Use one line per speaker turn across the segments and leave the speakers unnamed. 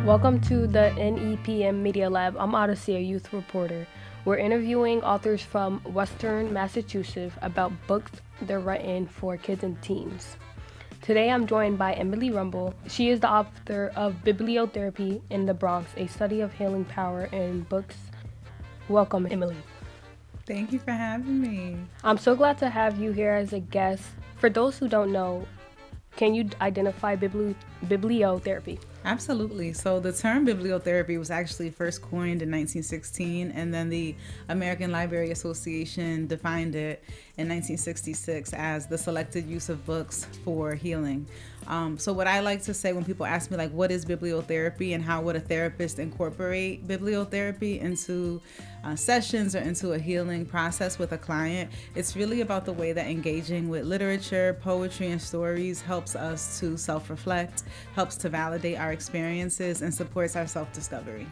Welcome to the NEPM Media Lab. I'm Odyssey, a youth reporter. We're interviewing authors from Western Massachusetts about books they're written for kids and teens. Today I'm joined by Emely Rumble. She is the author of Bibliotherapy in the Bronx, a study of healing power in books. Welcome, Emely.
Thank you for having me.
I'm so glad to have you here as a guest. For those who don't know, can you identify bibliotherapy?
Absolutely. So the term bibliotherapy was actually first coined in 1916, and then the American Library Association defined it in 1966 as the selected use of books for healing. So what I like to say when people ask me, like, what is bibliotherapy and how would a therapist incorporate bibliotherapy into sessions or into a healing process with a client, it's really about the way that engaging with literature, poetry, and stories helps us to self-reflect, helps to validate our experiences, and supports our self-discovery.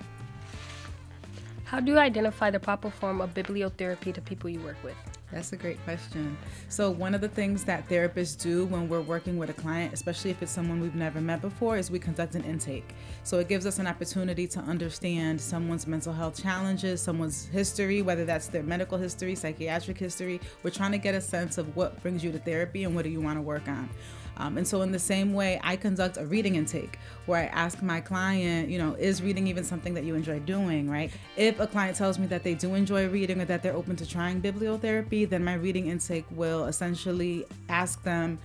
How do you identify the proper form of bibliotherapy to people you work with?
That's a great question. So one of the things that therapists do when we're working with a client, especially if it's someone we've never met before, is we conduct an intake. So it gives us an opportunity to understand someone's mental health challenges, someone's history, whether that's their medical history, psychiatric history. We're trying to get a sense of what brings you to therapy and what do you want to work on. And so in the same way, I conduct a reading intake where I ask my client, is reading even something that you enjoy doing, right? If a client tells me that they do enjoy reading or that they're open to trying bibliotherapy, then my reading intake will essentially ask them,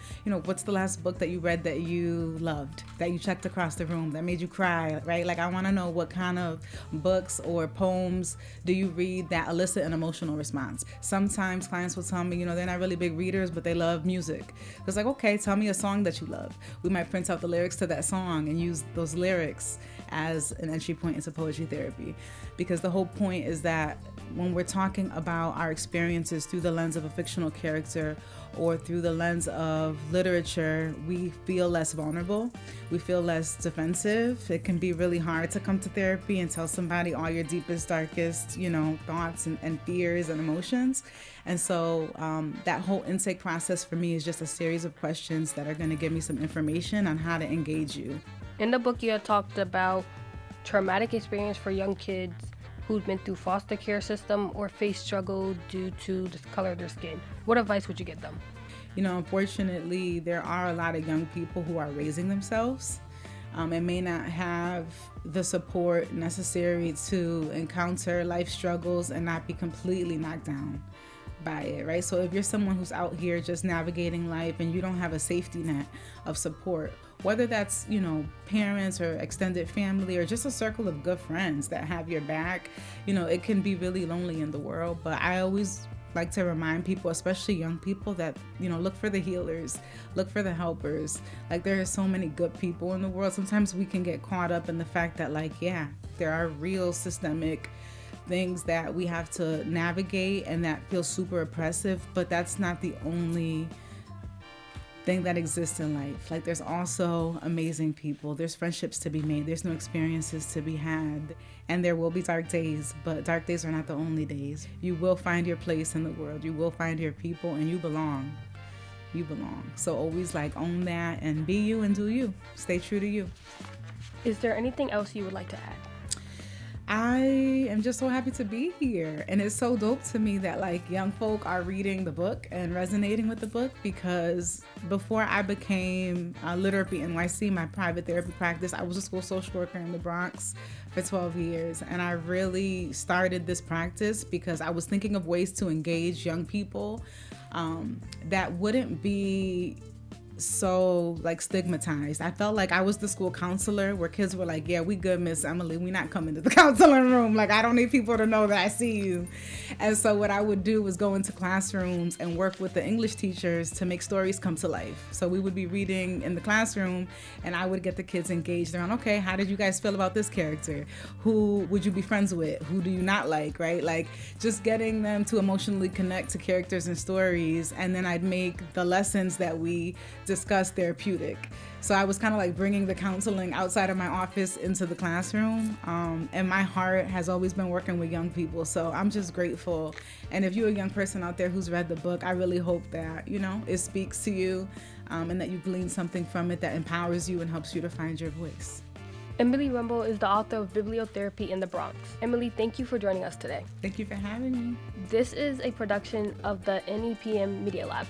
what's the last book that you read that you loved, that you checked across the room, that made you cry, right? Like, I want to know what kind of books or poems do you read that elicit an emotional response. Sometimes clients will tell me, they're not really big readers, but they love music. It's like, okay, tell me a song that you love. We might print out the lyrics to that song and use those lyrics as an entry point into poetry therapy, because the whole point is that when we're talking about our experiences through the lens of a fictional character or through the lens of literature, we feel less vulnerable, we feel less defensive. It can be really hard to come to therapy and tell somebody all your deepest, darkest, thoughts and fears and emotions. And so that whole intake process for me is just a series of questions that are going to give me some information on how to engage you.
In the book, you had talked about traumatic experience for young kids who've been through foster care system or face struggle due to the color of their skin. What advice would you give them?
Unfortunately, there are a lot of young people who are raising themselves and may not have the support necessary to encounter life struggles and not be completely knocked down by it, right? So if you're someone who's out here just navigating life and you don't have a safety net of support, whether that's, parents or extended family or just a circle of good friends that have your back, it can be really lonely in the world. But I always like to remind people, especially young people, that, look for the healers, look for the helpers. Like, there are so many good people in the world. Sometimes we can get caught up in the fact that, there are real systemic things that we have to navigate and that feel super oppressive, but that's not the only thing that exists in life. Like, there's also amazing people, there's friendships to be made, there's new experiences to be had, and there will be dark days, but dark days are not the only days. You will find your place in the world, you will find your people, and you belong. So always own that and be you and do you. Stay true to you.
Is there anything else you would like to add?
I am just so happy to be here, and it's so dope to me that young folk are reading the book and resonating with the book, because before I became Literacy NYC, my private therapy practice, I was a school social worker in the Bronx for 12 years, and I really started this practice because I was thinking of ways to engage young people that wouldn't be so stigmatized. I felt like I was the school counselor where kids were like, yeah, we good, Miss Emily, we not coming to the counseling room. I don't need people to know that I see you. And so what I would do was go into classrooms and work with the English teachers to make stories come to life. So we would be reading in the classroom and I would get the kids engaged around, okay, how did you guys feel about this character? Who would you be friends with? Who do you not like, right? Just getting them to emotionally connect to characters and stories. And then I'd make the lessons that we discuss therapeutic. So I was kind of bringing the counseling outside of my office into the classroom. And my heart has always been working with young people. So I'm just grateful. And if you're a young person out there who's read the book, I really hope that, it speaks to you and that you glean something from it that empowers you and helps you to find your voice.
Emely Rumble is the author of Bibliotherapy in the Bronx. Emely, thank you for joining us today.
Thank you for having me.
This is a production of the NEPM Media Lab.